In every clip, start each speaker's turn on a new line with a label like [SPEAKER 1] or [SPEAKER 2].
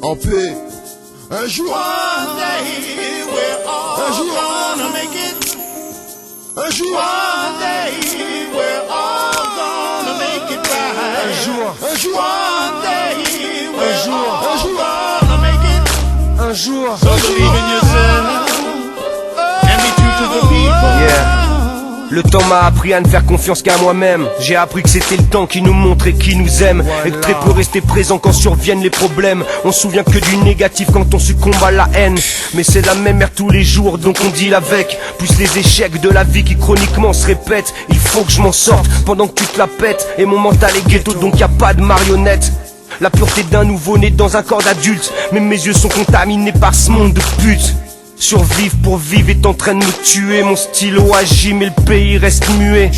[SPEAKER 1] en paix. Un jour,
[SPEAKER 2] One day we're all
[SPEAKER 1] un jour,
[SPEAKER 2] gonna make it.
[SPEAKER 1] un jour,
[SPEAKER 2] One day we're all gonna make it right.
[SPEAKER 1] un jour, un jour,
[SPEAKER 2] One day we're
[SPEAKER 1] jour,
[SPEAKER 2] all
[SPEAKER 1] un jour.
[SPEAKER 2] gonna make it.
[SPEAKER 1] un jour,
[SPEAKER 2] So believe in yourself and be true to the people.
[SPEAKER 3] Yeah. Le temps m'a appris à ne faire confiance qu'à moi-même. J'ai appris que c'était le temps qui nous montre et qui nous aime. Et que très peu rester présent quand surviennent les problèmes. On se souvient que du négatif quand on succombe à la haine. Mais c'est la même mère tous les jours, donc on deal avec. Plus les échecs de la vie qui chroniquement se répètent. Il faut que je m'en sorte pendant que tu te la pètes. Et mon mental est ghetto, donc y a pas de marionnette. La pureté d'un nouveau-né dans un corps d'adulte. Mais mes yeux sont contaminés par ce monde de pute. Survivre pour vivre est en train de me tuer. Mon stylo agit mais le pays reste muet.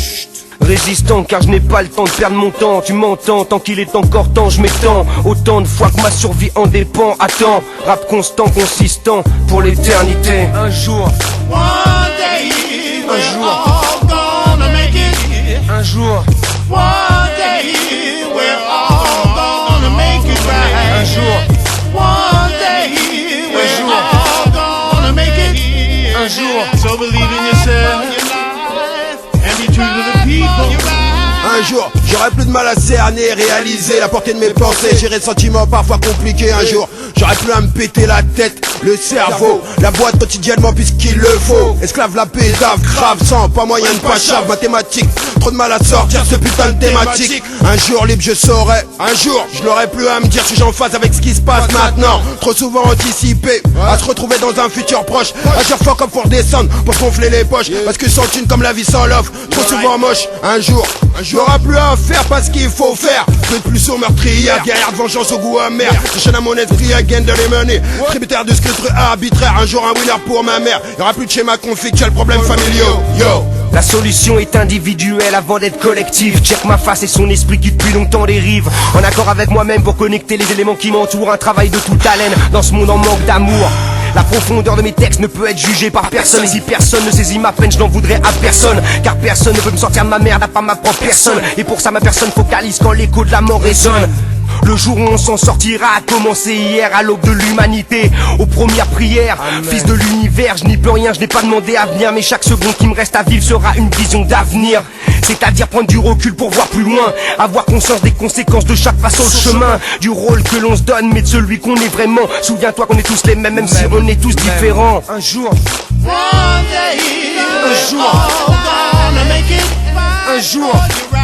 [SPEAKER 3] Résistant car je n'ai pas le temps de perdre mon temps. Tu m'entends, tant qu'il est encore temps je m'étends. Autant de fois que ma survie en dépend. Attends, rap constant, consistant pour l'éternité. Un jour,
[SPEAKER 2] One day we're all gonna make it.
[SPEAKER 3] un jour,
[SPEAKER 2] One day we're all gonna make it right.
[SPEAKER 3] un jour,
[SPEAKER 2] One day we're all gonna make it.
[SPEAKER 3] un jour.
[SPEAKER 2] So believe in yourself and be true to the people.
[SPEAKER 1] un jour, j'aurai plus de mal à cerner, réaliser la portée de mes pensées, gérer des sentiments parfois compliqués. Un jour, j'aurai plus à me péter la tête, le cerveau, la boîte quotidiennement puisqu'il le faut. Esclave la pédave, grave sang, pas moyen de pas chave, mathématiques, trop de mal à sortir ce putain de thématique. Un jour libre je saurai, un jour, je n'aurai plus à me dire si j'en phase avec ce qui se passe maintenant. Trop souvent anticipé, à se retrouver dans un futur proche, à chaque fois comme pour descendre, pour se gonfler les poches, parce que sans thune comme la vie sans love, trop souvent moche. Un jour, j'aurai plus à faire pas ce qu'il faut faire. Je plus sourd meurtrière, guerrière de vengeance au goût amer. Je chaîne à mon esprit, again de les mener. Tributaire de sculpture arbitraire, un jour un winner pour ma mère. Y'aura plus de schéma conflictuel, problèmes familiaux. Yo.
[SPEAKER 3] La solution est individuelle avant d'être collective. Check ma face et son esprit qui depuis longtemps dérive. En accord avec moi-même pour connecter les éléments qui m'entourent. Un travail de toute haleine dans ce monde en manque d'amour. La profondeur de mes textes ne peut être jugée par personne. Et si personne ne saisit ma peine, je n'en voudrais à personne. Car personne ne peut me sortir de ma merde à part ma propre personne. Et pour ça ma personne focalise quand l'écho de la mort résonne. Le jour où on s'en sortira a commencé hier à l'aube de l'humanité. Aux premières prières, Amen. Fils de l'univers, je n'y peux rien, je n'ai pas demandé à venir. Mais chaque seconde qui me reste à vivre sera une vision d'avenir. C'est-à-dire prendre du recul pour voir plus loin. Avoir conscience des conséquences de chaque face au chemin. Du rôle que l'on se donne mais de celui qu'on est vraiment. Souviens-toi qu'on est tous les mêmes, même si on est tous différents. Un jour,
[SPEAKER 2] One day we're all gonna make it.
[SPEAKER 3] un jour,
[SPEAKER 2] You're right.